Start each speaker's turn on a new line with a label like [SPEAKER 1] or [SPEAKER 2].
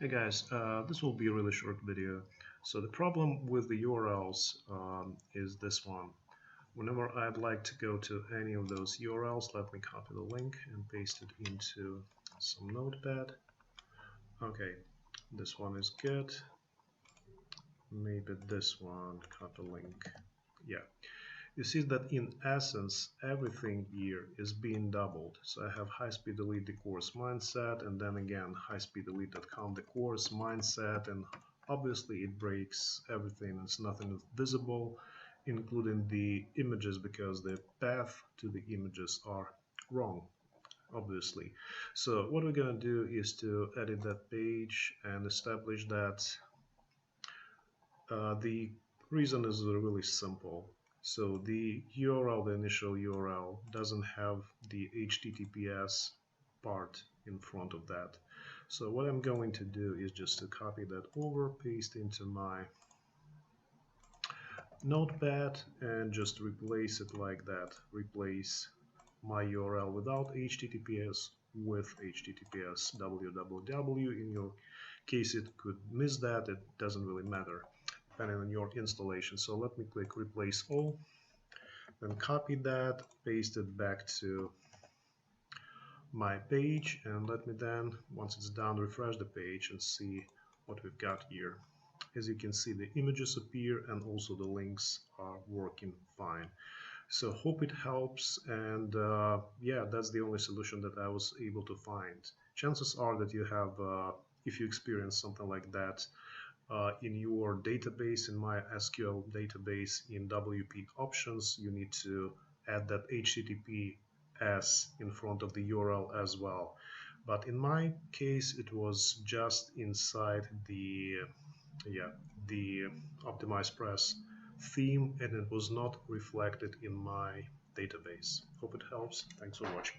[SPEAKER 1] Hey guys, this will be a really short video. So the problem with the URLs is this one. Whenever I'd like to go to any of those URLs, let me copy the link and paste it into some notepad. Okay, this one is good. Maybe this one, copy link. Yeah, you see that in essence, everything here is being doubled. So I have high-speed delete the course mindset, and then again, high-speed delete.com the course mindset, and obviously it breaks everything. It's nothing visible, including the images, because the path to the images are wrong, obviously. So what we're going to do is to edit that page and establish that the reason is really simple. So the URL, the initial URL, doesn't have the HTTPS part in front of that. So what I'm going to do is just to copy that over, paste into my notepad, and just replace it like that. Replace my URL without HTTPS with HTTPS www. In your case, it could miss that. It doesn't really matter depending on your installation. So let me click replace all, then copy that, paste it back to my page, and let me then, once it's done, refresh the page and see what we've got here. As you can see, the images appear and also the links are working fine. So hope it helps, and yeah, that's the only solution that I was able to find. Chances are that you have, if you experience something like that, in your database, in my SQL database, in WP options, you need to add that HTTPS in front of the URL as well. But in my case, it was just inside the Optimize Press theme, and it was not reflected in my database. Hope it helps. Thanks for watching.